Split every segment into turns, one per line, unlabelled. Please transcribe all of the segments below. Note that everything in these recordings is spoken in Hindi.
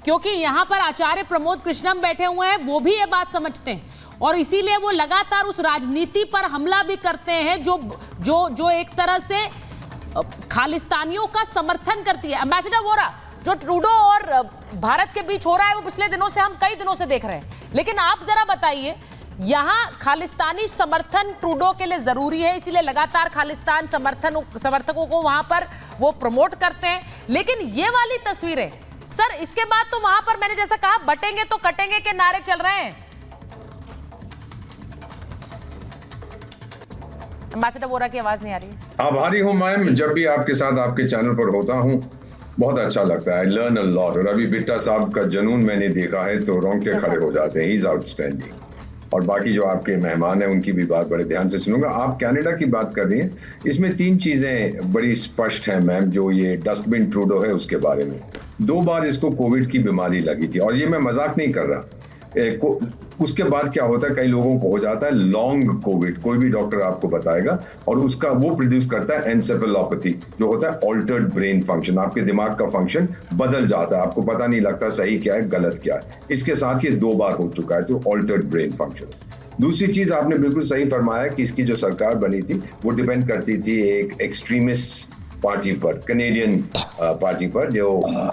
क्योंकि यहाँ पर आचार्य प्रमोद कृष्णम बैठे हुए हैं, वो भी ये बात समझते हैं और इसीलिए वो लगातार उस राजनीति पर हमला भी करते हैं जो जो जो एक तरह से खालिस्तानियों का समर्थन करती है। एम्बेसडर वोरा, जो ट्रूडो और भारत के बीच हो रहा है वो पिछले दिनों से, हम कई दिनों से देख रहे हैं, लेकिन आप जरा बताइए, यहाँ खालिस्तानी समर्थन ट्रूडो के लिए जरूरी है, इसीलिए लगातार खालिस्तान समर्थकों को वहां पर वो प्रमोट करते हैं, लेकिन ये वाली तस्वीरें सर, इसके बाद तो वहां पर मैंने जैसा कहा बटेंगे तो कटेंगे के नारे चल रहे हैं। एम्बेसडर वोरा की आवाज नहीं आ रही है।
आभारी हूं मैम, जब भी आपके साथ आपके चैनल पर होता हूं बहुत अच्छा लगता है। I learn a lot. और अभी बिट्टा साहब का जुनून मैंने देखा है तो रोंगटे खड़े हो जाते हैं। He is outstanding. और बाकी जो आपके मेहमान हैं उनकी भी बात बड़े ध्यान से सुनूंगा। आप कनाडा की बात कर रही हैं, इसमें 3 चीजें बड़ी स्पष्ट हैं मैम। जो ये डस्टबिन ट्रूडो है उसके बारे में 2 बार इसको कोविड की बीमारी लगी थी और ये मैं मजाक नहीं कर रहा। उसके बाद क्या होता है, कई लोगों को हो जाता है लॉन्ग कोविड, कोई भी डॉक्टर आपको बताएगा, और उसका वो प्रोड्यूस करता है एनसेफेलोपैथी, जो होता है ऑल्टर्ड ब्रेन फंक्शन। आपके दिमाग का फंक्शन बदल जाता है, आपको पता नहीं लगता सही क्या है गलत क्या है। इसके साथ ये 2 बार हो चुका है, तो ऑल्टर्ड ब्रेन फंक्शन। दूसरी चीज आपने बिल्कुल सही फरमाया कि इसकी जो सरकार बनी थी वो डिपेंड करती थी एक एक्सट्रीमिस्ट पार्टी पर, कनेडियन पार्टी पर, जो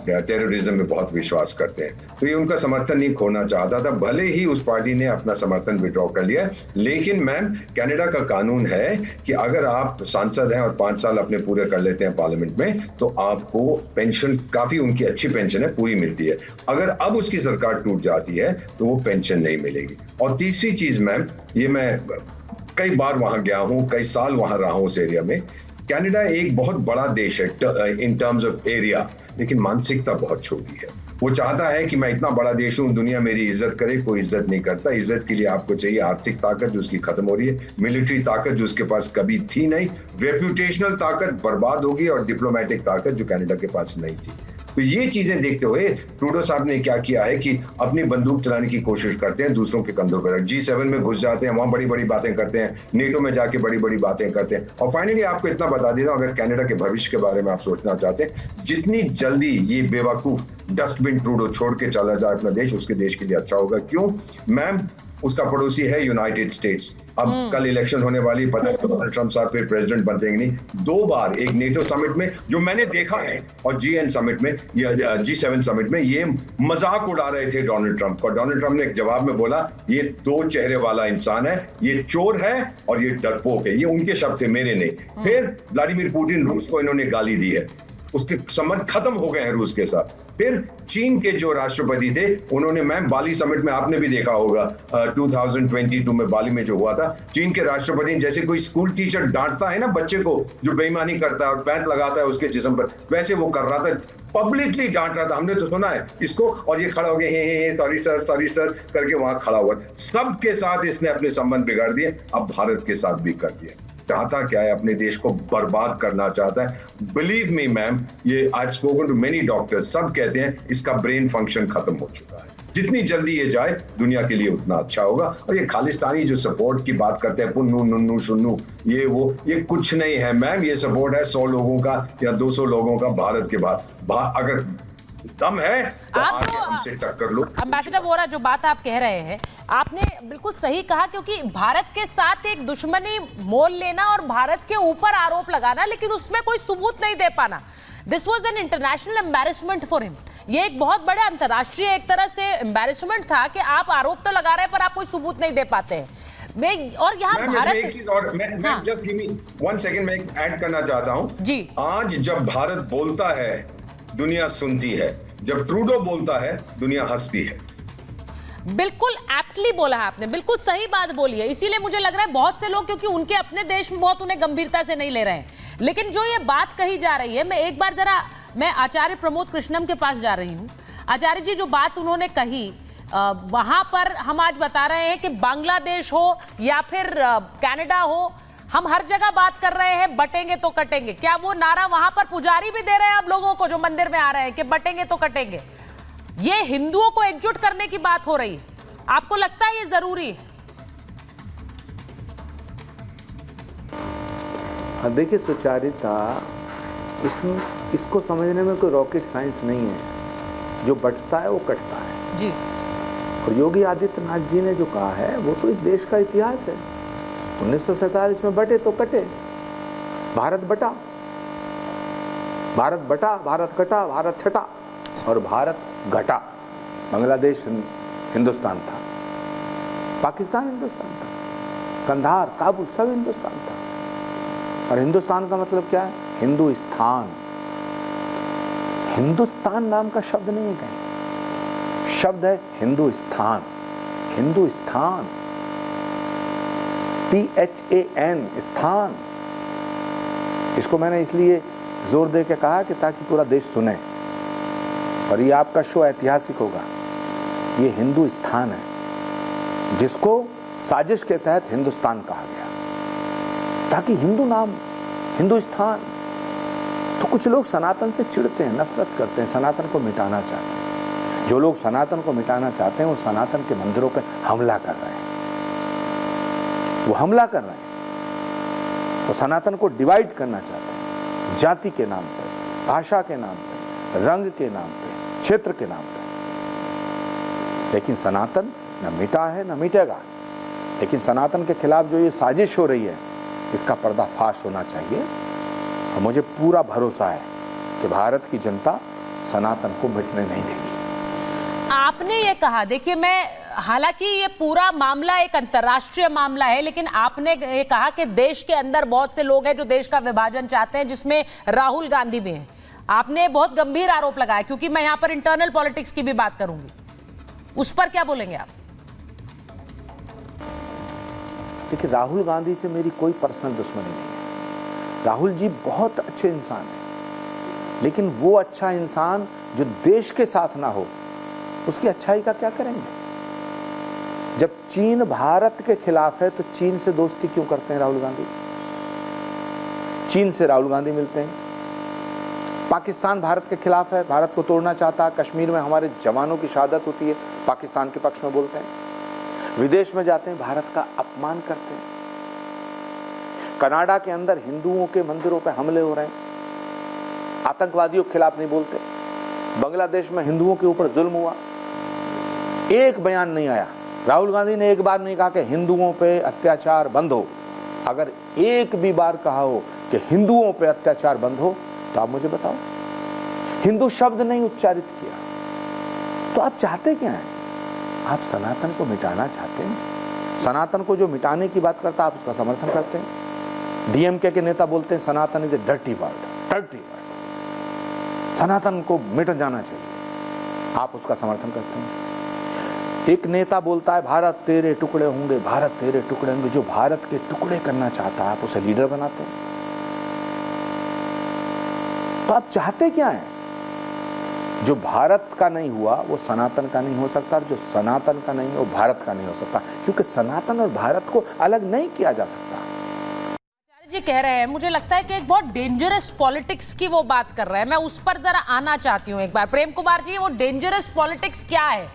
टेररिज्म में बहुत विश्वास करते हैं। तो ये उनका समर्थन नहीं खोना चाहता था, भले ही उस पार्टी ने अपना समर्थन विड्रॉ कर लिया। लेकिन मैम, कनाडा का कानून है कि अगर आप सांसद हैं और 5 साल अपने पूरे कर लेते हैं पार्लियामेंट में, तो आपको पेंशन, काफी उनकी अच्छी पेंशन है, पूरी मिलती है। अगर अब उसकी सरकार टूट जाती है तो वो पेंशन नहीं मिलेगी। और तीसरी चीज मैम, ये मैं कई बार वहां गया हूं, कई साल वहां रहा हूं उस एरिया में। कनाडा एक बहुत बड़ा देश है इन टर्म्स ऑफ एरिया, लेकिन मानसिकता बहुत छोटी है। वो चाहता है कि मैं इतना बड़ा देश हूं, दुनिया मेरी इज्जत करे, कोई इज्जत नहीं करता। इज्जत के लिए आपको चाहिए आर्थिक ताकत जो उसकी खत्म हो रही है, मिलिट्री ताकत जो उसके पास कभी थी नहीं, रेप्यूटेशनल ताकत बर्बाद होगी, और डिप्लोमेटिक ताकत जो कनाडा के पास नहीं थी। तो ये चीजें देखते हुए ट्रूडो साहब ने क्या किया है कि अपनी बंदूक चलाने की कोशिश करते हैं दूसरों के कंधों पर। G7 में घुस जाते हैं, वहां बड़ी बड़ी बातें करते हैं, नेटो में जाके बड़ी बड़ी बातें करते हैं। और फाइनली आपको इतना बता देता हूं, अगर कनाडा के भविष्य के बारे में आप सोचना चाहते हैं, जितनी जल्दी ये बेवकूफ डस्टबिन ट्रूडो छोड़ के चला जाए अपना देश, उसके देश के लिए अच्छा होगा। क्यों मैम? उसका पड़ोसी है यूनाइटेड स्टेट्स। अब कल इलेक्शन होने वाली, पता है डोनाल्ड ट्रंप साहब फिर प्रेसिडेंट बनते हैं नहीं। 2 बार, एक नेटो समिट में जो मैंने देखा है, और GN समिट में या G7 समिट में, ये मजाक उड़ा रहे थे डोनाल्ड ट्रंप। और डोनाल्ड ट्रंप ने एक जवाब में बोला, ये 2 चेहरे वाला इंसान है, ये चोर है और ये डरपोक है। ये उनके शब्द थे, मेरे नहीं। फिर व्लादिमीर पुतिन, रूस को इन्होंने गाली दी है, उसके संबंध खत्म हो गए हैं रूस के साथ। फिर चीन के जो राष्ट्रपति थे, उन्होंने, मैम बाली समिट में आपने भी देखा होगा 2022 में बाली में जो हुआ था, चीन के राष्ट्रपति जैसे कोई स्कूल टीचर डांटता है ना बच्चे को जो बेईमानी करता है और पैंट लगाता है उसके जिस्म पर, वैसे वो कर रहा था, पब्लिकली डांट रहा था। हमने तो सुना है इसको, और ये खड़ा हो गया, हे सॉरी सर करके वहां खड़ा हुआ। सबके साथ इसने अपने संबंध बिगाड़ दिए, अब भारत के साथ भी कर दिए। चाहता क्या है? अपने देश को बर्बाद करना चाहता है। बिलीव मी मैम, ये I spoken to many doctors, सब कहते हैं इसका ब्रेन फंक्शन खत्म हो चुका है। जितनी जल्दी ये जाए दुनिया के लिए उतना अच्छा होगा। और ये खालिस्तानी जो सपोर्ट की बात करते हैं, पुन्नू नुन्नू शुन्नू, ये वो, ये कुछ नहीं है मैम। ये सपोर्ट है 100 लोगों का या 200 लोगों का भारत के बाद। अगर दम है तो आके हमसे टक्कर लो।
एम्बेसडर वोरा, जो बात आप कह रहे हैं, आपने बिल्कुल सही कहा, क्योंकि भारत के साथ एक दुश्मनी मोल लेना और भारत के ऊपर आरोप लगाना, लेकिन उसमें कोई सबूत नहीं दे पाना, this was an international embarrassment for him. ये एक बहुत बड़ा अंतर्राष्ट्रीय एक तरह से एम्बैरेसमेंट था कि आप आरोप तो लगा रहे हैं पर आप कोई सबूत नहीं दे पाते हैं। और यहाँ भारत,
एक चीज और, मैं जस्ट गिव मी 1 सेकंड, मैं ऐड करना चाहता हूँ
जी।
आज जब भारत बोलता है दुनिया सुनती है, जब ट्रूडो बोलता है दुनिया हंसती है।
बिल्कुल एप्टली बोला है आपने, बिल्कुल सही बात बोली है। इसीलिए मुझे लग रहा है बहुत से लोग, क्योंकि उनके अपने देश में बहुत उन्हें गंभीरता से नहीं ले रहे हैं, लेकिन जो ये बात कही जा रही है, मैं एक बार जरा मैं आचार्य प्रमोद कृष्णम के पास जा रही हूँ। आचार्य जी, जो बात उन्होंने कही, वहां पर हम आज बता रहे हैं कि बांग्लादेश हो या फिर कनाडा हो, हम हर जगह बात कर रहे हैं बटेंगे तो कटेंगे। क्या वो नारा वहां पर पुजारी भी दे रहे हैं आप लोगों को जो मंदिर में आ रहे हैं कि बटेंगे तो कटेंगे? ये हिंदुओं को एकजुट करने की बात हो रही है, आपको लगता है ये जरूरी है?
हाँ, देखिए, सुचारिता, इसको समझने में कोई रॉकेट साइंस नहीं है। जो बंटता है वो कटता है
जी।
और योगी आदित्यनाथ जी ने जो कहा है वो तो इस देश का इतिहास है। 1947 में बटे तो कटे, भारत बटा, भारत बटा, भारत कटा, भारत छटा और भारत घटा। बांग्लादेश हिंदुस्तान था, पाकिस्तान हिंदुस्तान था, कंधार, काबुल सब हिंदुस्तान था। और हिंदुस्तान का मतलब क्या है? हिंदुस्तान। हिंदुस्तान नाम का शब्द नहीं है कहीं, शब्द है हिंदुस्तान। हिंदुस्तान, PHAN, स्थान। इसको मैंने इसलिए जोर दे के कहा कि ताकि पूरा देश सुने और ये आपका शो ऐतिहासिक होगा। ये हिंदुस्तान है जिसको साजिश के तहत हिंदुस्तान कहा गया, ताकि हिंदू नाम हिंदुस्तान। तो कुछ लोग सनातन से चिढ़ते हैं, नफरत करते हैं, सनातन को मिटाना चाहते हैं। जो लोग सनातन को मिटाना चाहते हैं वो सनातन के मंदिरों पर हमला कर रहे हैं, वो हमला कर रहे हैं। वो सनातन को डिवाइड करना चाहते हैं, जाति के नाम पर, भाषा के नाम पर, रंग के नाम पर, क्षेत्र के नाम पर। लेकिन सनातन न मिटा है न मिटेगा। लेकिन सनातन के खिलाफ जो ये साजिश हो रही है इसका पर्दाफाश होना चाहिए और मुझे पूरा भरोसा है कि भारत की जनता सनातन को मिटने नहीं देगी।
आपने ये कहा, देखिए मैं, हालांकि ये पूरा मामला एक अंतर्राष्ट्रीय मामला है, लेकिन आपने ये कहा कि देश के अंदर बहुत से लोग हैं जो देश का विभाजन चाहते हैं, जिसमें राहुल गांधी भी हैं। आपने बहुत गंभीर आरोप लगाया, क्योंकि मैं यहां पर इंटरनल पॉलिटिक्स की भी बात करूंगी, उस पर क्या बोलेंगे आप?
देखिए, राहुल गांधी से मेरी कोई पर्सनल दुश्मनी नहीं है। राहुल जी बहुत अच्छे इंसान हैं, लेकिन वो अच्छा इंसान जो देश के साथ ना हो उसकी अच्छाई का क्या करेंगे? जब चीन भारत के खिलाफ है तो चीन से दोस्ती क्यों करते हैं राहुल गांधी? चीन से राहुल गांधी मिलते हैं। पाकिस्तान भारत के खिलाफ है, भारत को तोड़ना चाहता है, कश्मीर में हमारे जवानों की शहादत होती है, पाकिस्तान के पक्ष में बोलते हैं। विदेश में जाते हैं, भारत का अपमान करते हैं। कनाडा के अंदर हिंदुओं के मंदिरों पर हमले हो रहे हैं, आतंकवादियों के खिलाफ नहीं बोलते। बांग्लादेश में हिंदुओं के ऊपर जुल्म हुआ, एक बयान नहीं आया। राहुल गांधी ने एक बार नहीं कहा कि हिंदुओं पे अत्याचार बंद हो। अगर एक भी बार कहा हो कि हिंदुओं पे अत्याचार बंद हो तो आप मुझे बताओ। हिंदू शब्द नहीं उच्चारित किया। तो आप चाहते क्या हैं? आप सनातन को मिटाना चाहते हैं। सनातन को जो मिटाने की बात करता है आप उसका समर्थन करते हैं। डीएमके के नेता बोलते हैं Sanatan is a dirty word, dirty word, Sanatan को मिट जाना चाहिए, आप उसका समर्थन करते हैं। एक नेता बोलता है भारत तेरे टुकड़े होंगे, भारत तेरे टुकड़े होंगे। जो भारत के टुकड़े करना चाहता है आप उसे लीडर बनाते हैं। तो आप चाहते क्या हैं? जो भारत का नहीं हुआ वो सनातन का नहीं हो सकता, और जो सनातन का नहीं हो भारत का नहीं हो सकता, क्योंकि सनातन और भारत को अलग नहीं किया जा सकता।
आचार्य जी कह रहे हैं, मुझे लगता है कि एक बहुत डेंजरस पॉलिटिक्स की वो बात कर रहे हैं। मैं उस पर जरा आना चाहती हूँ एक बार। प्रेम कुमार जी, वो डेंजरस पॉलिटिक्स क्या है?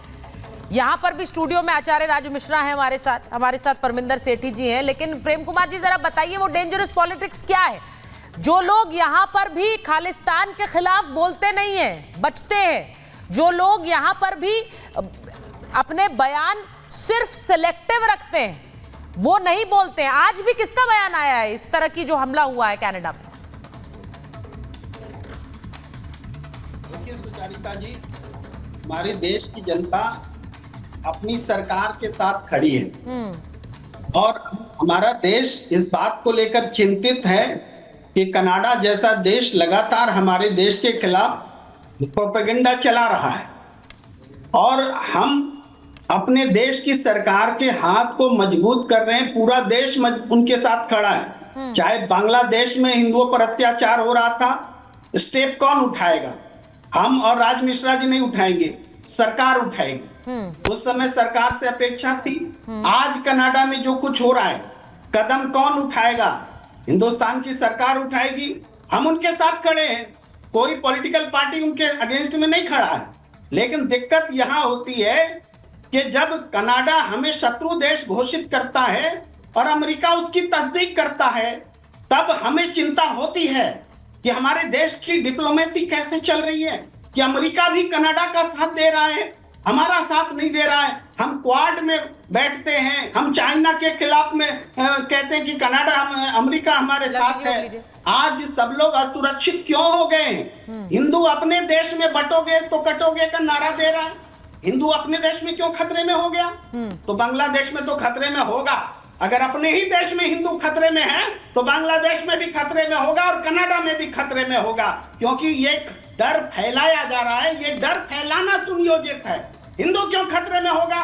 यहाँ पर भी स्टूडियो में आचार्य राजू मिश्रा हैं हमारे साथ परमिंदर सेठी जी हैं, लेकिन प्रेम कुमार जी जरा बताइए वो डेंजरस पॉलिटिक्स क्या है? जो लोग यहाँ पर भी खालिस्तान के खिलाफ बोलते नहीं हैं, बचते हैं, जो लोग यहाँ पर भी अपने बयान सिर्फ सिलेक्टिव रखते हैं, वो नहीं बोलते हैं। आज भी किसका बयान आया है इस तरह की जो हमला हुआ है कनाडा में?
देखिए सुचारिता जी, हमारे देश की जनता अपनी सरकार के साथ खड़ी है और हमारा देश इस बात को लेकर चिंतित है कि कनाडा जैसा देश लगातार हमारे देश के खिलाफ प्रोपेगेंडा चला रहा है और हम अपने देश की सरकार के हाथ को मजबूत कर रहे हैं। पूरा देश उनके साथ खड़ा है। चाहे बांग्लादेश में हिंदुओं पर अत्याचार हो रहा था, स्टेप कौन उठाएगा? हम और राज मिश्रा जी नहीं उठाएंगे, सरकार उठाएगी। उस समय सरकार से अपेक्षा थी। आज कनाडा में जो कुछ हो रहा है, कदम कौन उठाएगा? हिंदुस्तान की सरकार उठाएगी। हम उनके साथ खड़े हैं, कोई पॉलिटिकल पार्टी उनके अगेंस्ट में नहीं खड़ा है। लेकिन दिक्कत यहां होती है कि जब कनाडा हमें शत्रु देश घोषित करता है और अमेरिका उसकी तस्दीक करता है, तब हमें चिंता होती है कि हमारे देश की डिप्लोमेसी कैसे चल रही है, कि अमेरिका भी कनाडा का साथ दे रहा है, हमारा साथ नहीं दे रहा है। हम क्वाड में बैठते हैं, हम चाइना के खिलाफ में कहते हैं कि कनाडा अमेरिका हमारे साथ है। आज सब लोग असुरक्षित क्यों हो गए हैं? हिंदू अपने देश में बटोगे तो कटोगे का नारा दे रहा है। हिंदू अपने देश में क्यों खतरे में हो गया? तो बांग्लादेश में तो खतरे में होगा। अगर अपने ही देश में हिंदू खतरे में है तो बांग्लादेश में भी खतरे में होगा और कनाडा में भी खतरे में होगा, क्योंकि ये डर फैलाया जा रहा है। ये डर फैलाना सुनियोजित है। हिंदू क्यों खतरे में होगा,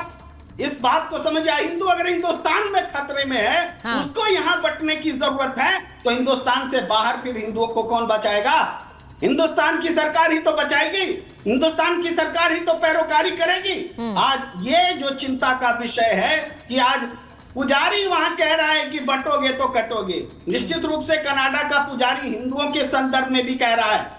इस बात को समझिए। हिंदू अगर हिंदुस्तान में खतरे में है,
हाँ।
उसको यहाँ बटने की जरूरत है, तो हिंदुस्तान से बाहर फिर हिंदुओं को कौन बचाएगा? हिंदुस्तान की सरकार ही तो बचाएगी, हिंदुस्तान की सरकार ही तो पैरोकारी करेगी। आज ये जो चिंता का विषय है कि आज पुजारी वहां कह रहा है कि बटोगे तो कटोगे। निश्चित रूप से कनाडा का पुजारी हिंदुओं के संदर्भ में भी कह रहा है,